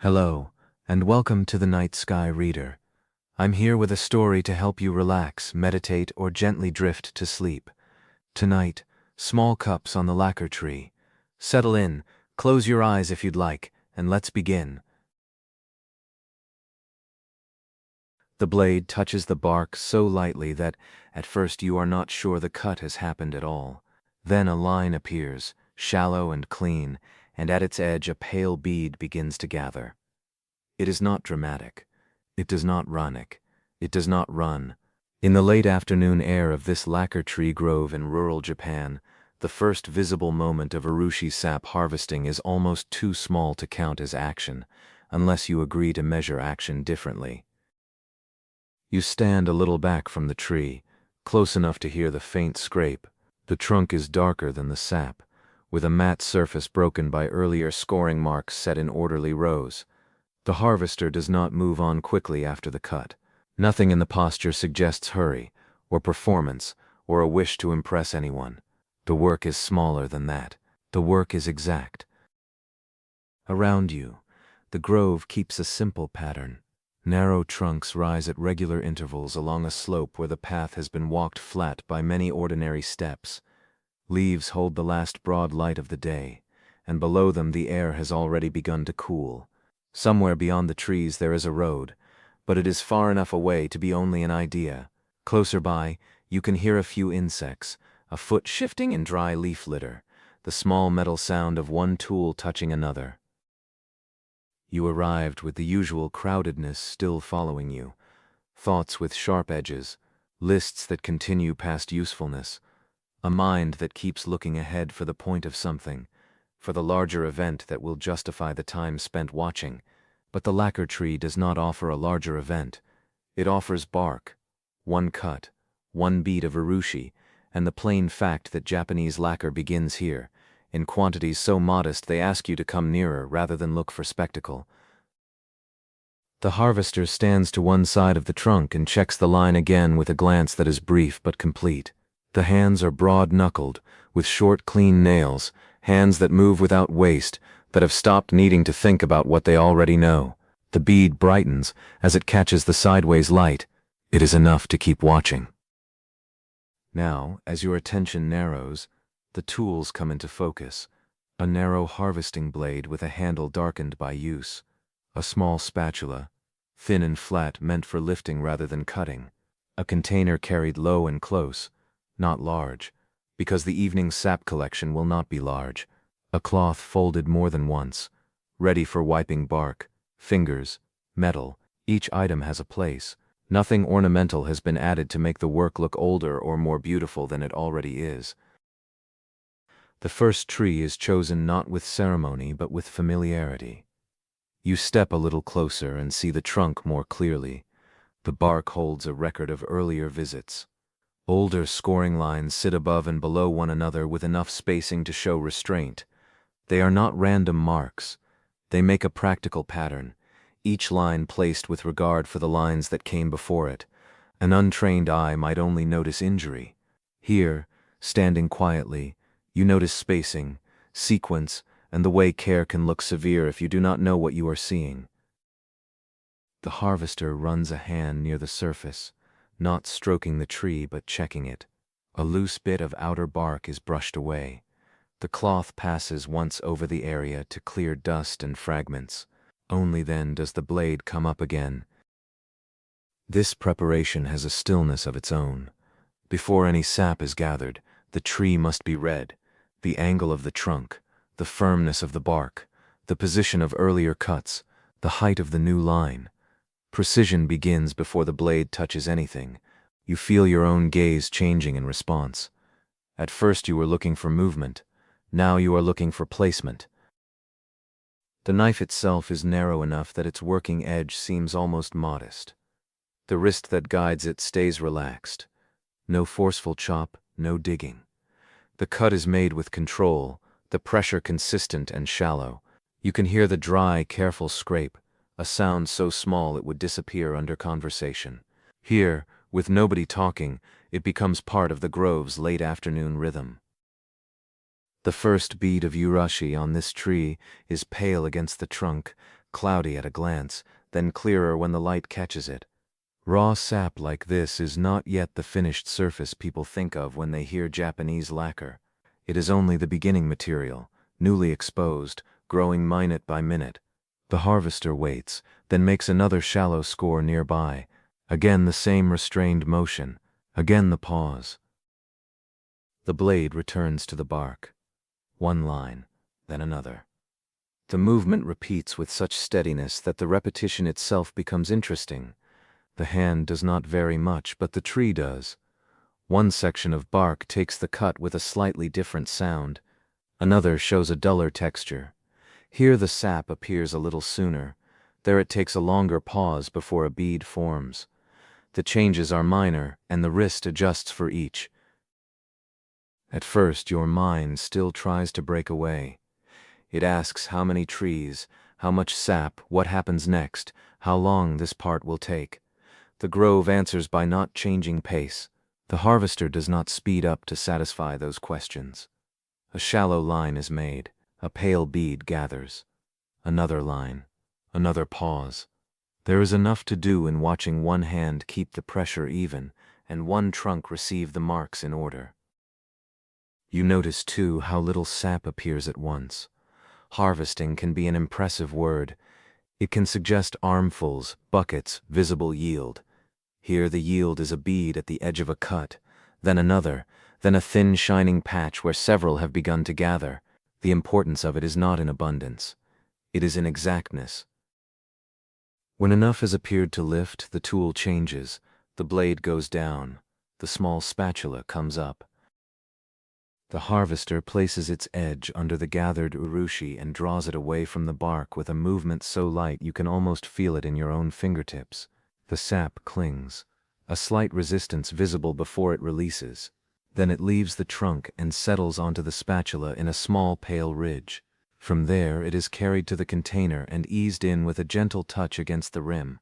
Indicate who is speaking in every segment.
Speaker 1: Hello, and welcome to the Night Sky Reader. I'm here with a story to help you relax, meditate, or gently drift to sleep. Tonight, small cups on the lacquer tree. Settle in, close your eyes if you'd like, and let's begin. The blade touches the bark so lightly that, at first, you are not sure the cut has happened at all. Then a line appears, shallow and clean, and at its edge a pale bead begins to gather. It is not dramatic. It does not run. In the late afternoon air of this lacquer tree grove in rural Japan, the first visible moment of Urushi Sap harvesting is almost too small to count as action, unless you agree to measure action differently. You stand a little back from the tree, close enough to hear the faint scrape. The trunk is darker than the sap, with a matte surface broken by earlier scoring marks set in orderly rows. The harvester does not move on quickly after the cut. Nothing in the posture suggests hurry, or performance, or a wish to impress anyone. The work is smaller than that. The work is exact. Around you, the grove keeps a simple pattern. Narrow trunks rise at regular intervals along a slope where the path has been walked flat by many ordinary steps. Leaves hold the last broad light of the day, and below them the air has already begun to cool. Somewhere beyond the trees there is a road, but it is far enough away to be only an idea. Closer by, you can hear a few insects, a foot shifting in dry leaf litter, the small metal sound of one tool touching another. You arrived with the usual crowdedness still following you, thoughts with sharp edges, lists that continue past usefulness, a mind that keeps looking ahead for the point of something, for the larger event that will justify the time spent watching. But the lacquer tree does not offer a larger event. It offers bark, one cut, one bead of urushi, and the plain fact that Japanese lacquer begins here, in quantities so modest they ask you to come nearer rather than look for spectacle. The harvester stands to one side of the trunk and checks the line again with a glance that is brief but complete. The hands are broad-knuckled, with short, clean nails, hands that move without waste, that have stopped needing to think about what they already know. The bead brightens as it catches the sideways light. It is enough to keep watching. Now, as your attention narrows, the tools come into focus. A narrow harvesting blade with a handle darkened by use. A small spatula, thin and flat, meant for lifting rather than cutting. A container carried low and close, not large, because the evening sap collection will not be large. A cloth folded more than once, ready for wiping bark, fingers, metal. Each item has a place. Nothing ornamental has been added to make the work look older or more beautiful than it already is. The first tree is chosen not with ceremony but with familiarity. You step a little closer and see the trunk more clearly. The bark holds a record of earlier visits. Older scoring lines sit above and below one another with enough spacing to show restraint. They are not random marks. They make a practical pattern, each line placed with regard for the lines that came before it. An untrained eye might only notice injury. Here, standing quietly, you notice spacing, sequence, and the way care can look severe if you do not know what you are seeing. The harvester runs a hand near the surface, not stroking the tree but checking it. A loose bit of outer bark is brushed away. The cloth passes once over the area to clear dust and fragments. Only then does the blade come up again. This preparation has a stillness of its own. Before any sap is gathered, the tree must be read. The angle of the trunk, the firmness of the bark, the position of earlier cuts, the height of the new line. Precision begins before the blade touches anything. You feel your own gaze changing in response. At first you were looking for movement. Now you are looking for placement. The knife itself is narrow enough that its working edge seems almost modest. The wrist that guides it stays relaxed. No forceful chop, no digging. The cut is made with control, the pressure consistent and shallow. You can hear the dry, careful scrape, a sound so small it would disappear under conversation. Here, with nobody talking, it becomes part of the grove's late afternoon rhythm. The first bead of urushi on this tree is pale against the trunk, cloudy at a glance, then clearer when the light catches it. Raw sap like this is not yet the finished surface people think of when they hear Japanese lacquer. It is only the beginning material, newly exposed, growing minute by minute. The harvester waits, then makes another shallow score nearby. Again the same restrained motion. Again the pause. The blade returns to the bark. One line, then another. The movement repeats with such steadiness that the repetition itself becomes interesting. The hand does not vary much, but the tree does. One section of bark takes the cut with a slightly different sound. Another shows a duller texture. Here the sap appears a little sooner. There it takes a longer pause before a bead forms. The changes are minor, and the wrist adjusts for each. At first your mind still tries to break away. It asks how many trees, how much sap, what happens next, how long this part will take. The grove answers by not changing pace. The harvester does not speed up to satisfy those questions. A shallow line is made. A pale bead gathers. Another line. Another pause. There is enough to do in watching one hand keep the pressure even, and one trunk receive the marks in order. You notice, too, how little sap appears at once. Harvesting can be an impressive word. It can suggest armfuls, buckets, visible yield. Here the yield is a bead at the edge of a cut, then another, then a thin shining patch where several have begun to gather. The importance of it is not in abundance. It is in exactness. When enough has appeared to lift, the tool changes. The blade goes down. The small spatula comes up. The harvester places its edge under the gathered urushi and draws it away from the bark with a movement so light you can almost feel it in your own fingertips. The sap clings, a slight resistance visible before it releases. Then it leaves the trunk and settles onto the spatula in a small pale ridge. From there it is carried to the container and eased in with a gentle touch against the rim.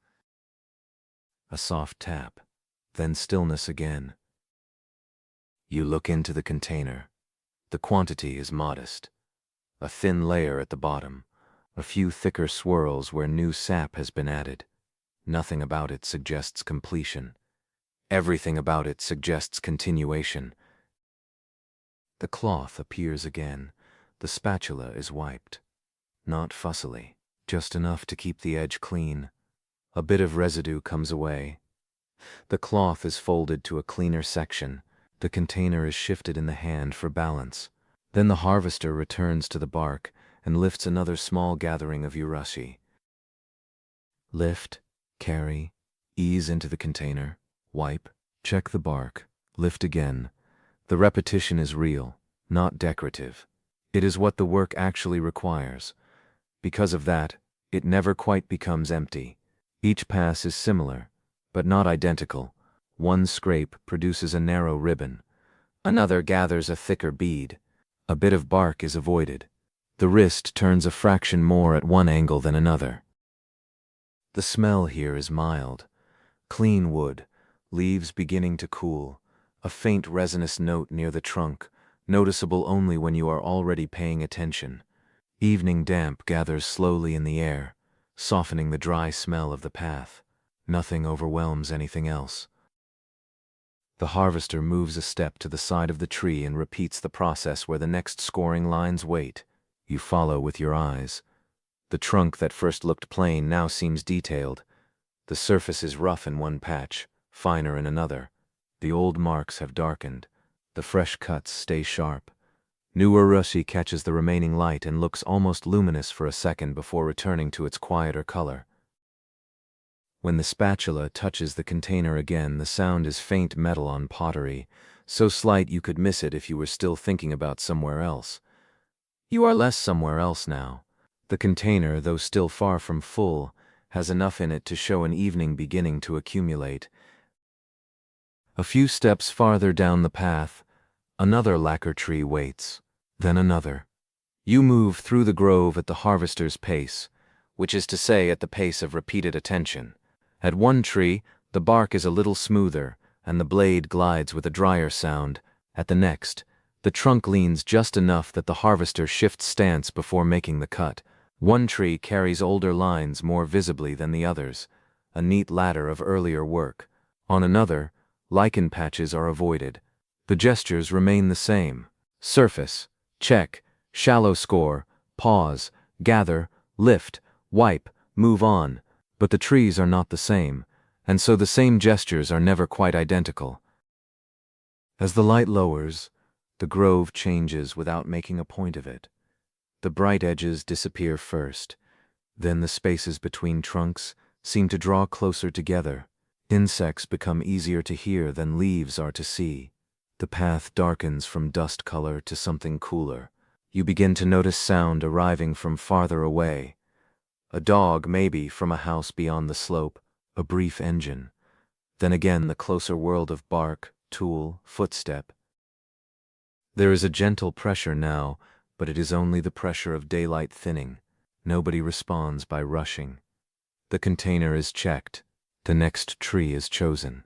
Speaker 1: A soft tap, then stillness again. You look into the container. The quantity is modest. A thin layer at the bottom, a few thicker swirls where new sap has been added. Nothing about it suggests completion. Everything about it suggests continuation. The cloth appears again. The spatula is wiped. Not fussily, just enough to keep the edge clean. A bit of residue comes away. The cloth is folded to a cleaner section. The container is shifted in the hand for balance. Then the harvester returns to the bark and lifts another small gathering of urushi. Lift, carry, ease into the container, wipe, check the bark, lift again. The repetition is real, not decorative. It is what the work actually requires. Because of that, it never quite becomes empty. Each pass is similar, but not identical. One scrape produces a narrow ribbon. Another gathers a thicker bead. A bit of bark is avoided. The wrist turns a fraction more at one angle than another. The smell here is mild. Clean wood, leaves beginning to cool, a faint resinous note near the trunk, noticeable only when you are already paying attention. Evening damp gathers slowly in the air, softening the dry smell of the path. Nothing overwhelms anything else. The harvester moves a step to the side of the tree and repeats the process where the next scoring lines wait. You follow with your eyes. The trunk that first looked plain now seems detailed. The surface is rough in one patch, finer in another. The old marks have darkened. The fresh cuts stay sharp. New urushi catches the remaining light and looks almost luminous for a second before returning to its quieter color. When the spatula touches the container again, the sound is faint metal on pottery, so slight you could miss it if you were still thinking about somewhere else. You are less somewhere else now. The container, though still far from full, has enough in it to show an evening beginning to accumulate. A few steps farther down the path, another lacquer tree waits, then another. You move through the grove at the harvester's pace, which is to say at the pace of repeated attention. At one tree, the bark is a little smoother, and the blade glides with a drier sound. At the next, the trunk leans just enough that the harvester shifts stance before making the cut. One tree carries older lines more visibly than the others, a neat ladder of earlier work. On another, lichen patches are avoided. The gestures remain the same. Surface, check, shallow score, pause, gather, lift, wipe, move on. But the trees are not the same, and so the same gestures are never quite identical. As the light lowers, the grove changes without making a point of it. The bright edges disappear first, then the spaces between trunks seem to draw closer together. Insects become easier to hear than leaves are to see. The path darkens from dust color to something cooler. You begin to notice sound arriving from farther away. A dog, maybe, from a house beyond the slope, a brief engine. Then again the closer world of bark, tool, footstep. There is a gentle pressure now, but it is only the pressure of daylight thinning. Nobody responds by rushing. The container is checked. The next tree is chosen.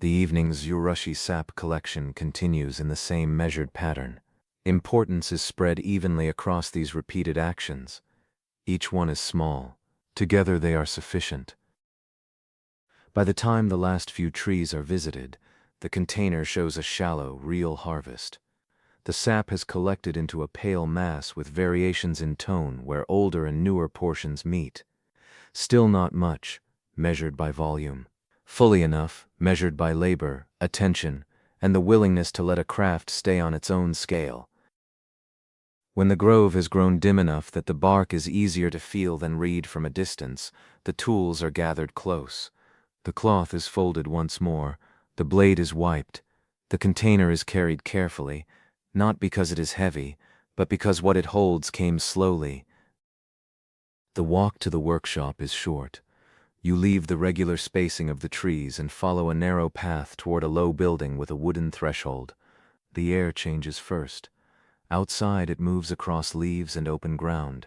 Speaker 1: The evening's Urushi Sap collection continues in the same measured pattern. Importance is spread evenly across these repeated actions. Each one is small. Together they are sufficient. By the time the last few trees are visited, the container shows a shallow, real harvest. The sap has collected into a pale mass with variations in tone where older and newer portions meet. Still not much, measured by volume. Fully enough, measured by labor, attention, and the willingness to let a craft stay on its own scale. When the grove has grown dim enough that the bark is easier to feel than read from a distance, the tools are gathered close. The cloth is folded once more, the blade is wiped, the container is carried carefully, not because it is heavy, but because what it holds came slowly. The walk to the workshop is short. You leave the regular spacing of the trees and follow a narrow path toward a low building with a wooden threshold. The air changes first. Outside it moves across leaves and open ground.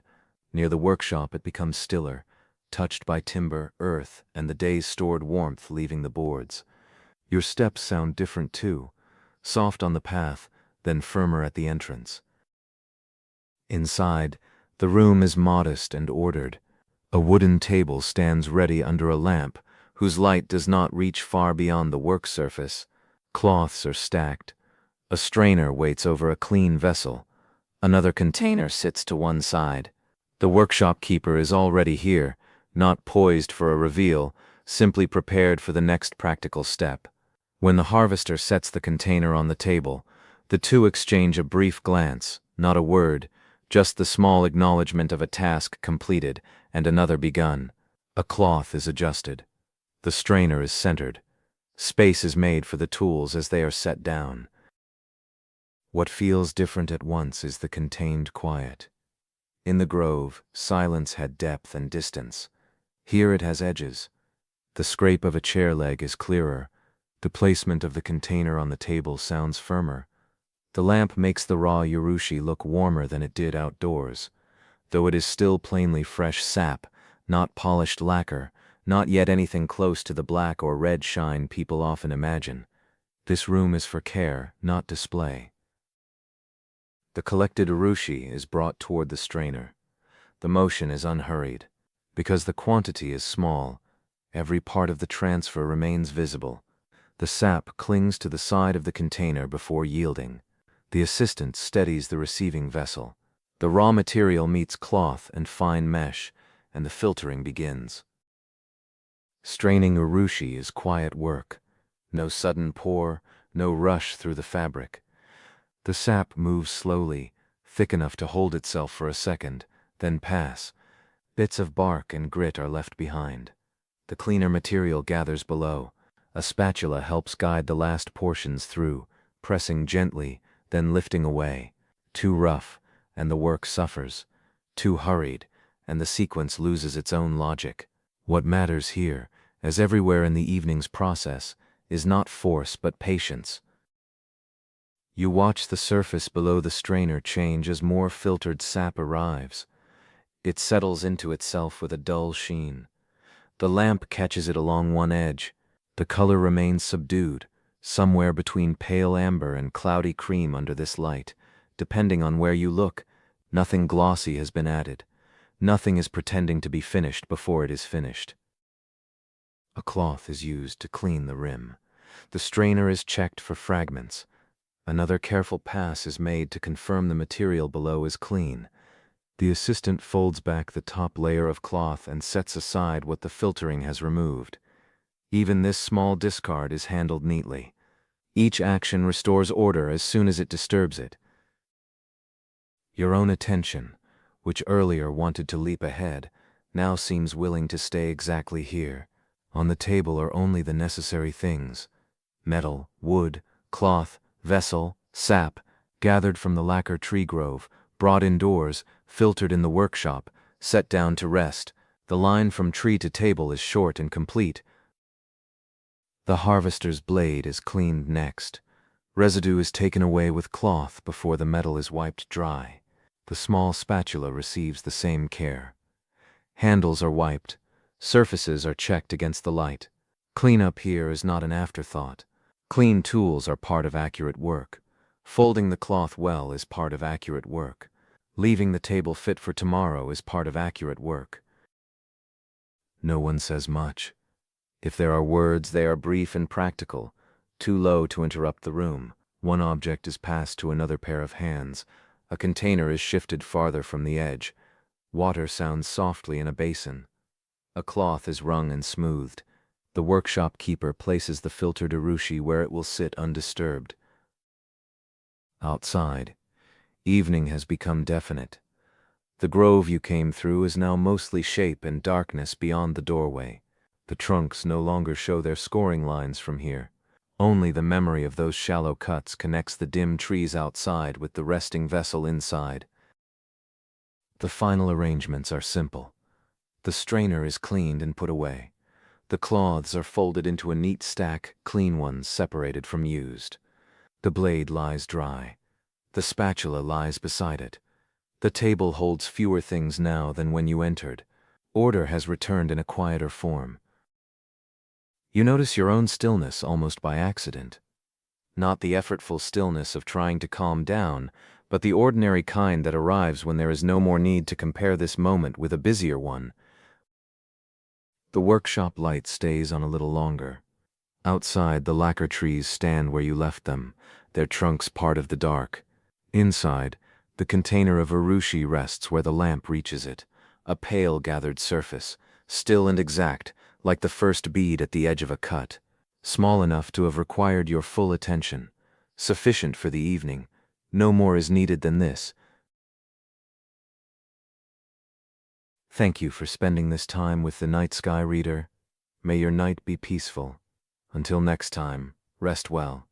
Speaker 1: Near the workshop it becomes stiller, touched by timber, earth, and the day's stored warmth leaving the boards. Your steps sound different too, soft on the path, then firmer at the entrance. Inside, the room is modest and ordered. A wooden table stands ready under a lamp, whose light does not reach far beyond the work surface. Cloths are stacked. A strainer waits over a clean vessel. Another container sits to one side. The workshop keeper is already here, not poised for a reveal, simply prepared for the next practical step. When the harvester sets the container on the table, the two exchange a brief glance, not a word, just the small acknowledgement of a task completed and another begun. A cloth is adjusted. The strainer is centered. Space is made for the tools as they are set down. What feels different at once is the contained quiet. In the grove, silence had depth and distance. Here it has edges. The scrape of a chair leg is clearer. The placement of the container on the table sounds firmer. The lamp makes the raw urushi look warmer than it did outdoors, though it is still plainly fresh sap, not polished lacquer, not yet anything close to the black or red shine people often imagine. This room is for care, not display. The collected urushi is brought toward the strainer. The motion is unhurried. Because the quantity is small, every part of the transfer remains visible. The sap clings to the side of the container before yielding. The assistant steadies the receiving vessel. The raw material meets cloth and fine mesh, and the filtering begins. Straining urushi is quiet work. No sudden pour, no rush through the fabric. The sap moves slowly, thick enough to hold itself for a second, then pass. Bits of bark and grit are left behind. The cleaner material gathers below. A spatula helps guide the last portions through, pressing gently, then lifting away. Too rough, and the work suffers. Too hurried, and the sequence loses its own logic. What matters here, as everywhere in the evening's process, is not force but patience. You watch the surface below the strainer change as more filtered sap arrives. It settles into itself with a dull sheen. The lamp catches it along one edge. The color remains subdued, somewhere between pale amber and cloudy cream under this light. Depending on where you look, nothing glossy has been added. Nothing is pretending to be finished before it is finished. A cloth is used to clean the rim. The strainer is checked for fragments. Another careful pass is made to confirm the material below is clean. The assistant folds back the top layer of cloth and sets aside what the filtering has removed. Even this small discard is handled neatly. Each action restores order as soon as it disturbs it. Your own attention, which earlier wanted to leap ahead, now seems willing to stay exactly here. On the table are only the necessary things: metal, wood, cloth, vessel, sap, gathered from the lacquer tree grove, brought indoors, filtered in the workshop, set down to rest. The line from tree to table is short and complete. The harvester's blade is cleaned next. Residue is taken away with cloth before the metal is wiped dry. The small spatula receives the same care. Handles are wiped. Surfaces are checked against the light. Cleanup here is not an afterthought. Clean tools are part of accurate work. Folding the cloth well is part of accurate work. Leaving the table fit for tomorrow is part of accurate work. No one says much. If there are words, they are brief and practical, too low to interrupt the room. One object is passed to another pair of hands. A container is shifted farther from the edge. Water sounds softly in a basin. A cloth is wrung and smoothed. The workshop keeper places the filtered urushi where it will sit undisturbed. Outside, evening has become definite. The grove you came through is now mostly shape and darkness beyond the doorway. The trunks no longer show their scoring lines from here. Only the memory of those shallow cuts connects the dim trees outside with the resting vessel inside. The final arrangements are simple. The strainer is cleaned and put away. The cloths are folded into a neat stack, clean ones separated from used. The blade lies dry. The spatula lies beside it. The table holds fewer things now than when you entered. Order has returned in a quieter form. You notice your own stillness almost by accident. Not the effortful stillness of trying to calm down, but the ordinary kind that arrives when there is no more need to compare this moment with a busier one. The workshop light stays on a little longer. Outside, the lacquer trees stand where you left them, their trunks part of the dark. Inside, the container of urushi rests where the lamp reaches it, a pale gathered surface, still and exact, like the first bead at the edge of a cut, small enough to have required your full attention, sufficient for the evening. No more is needed than this. Thank you for spending this time with the night sky reader. May your night be peaceful. Until next time, rest well.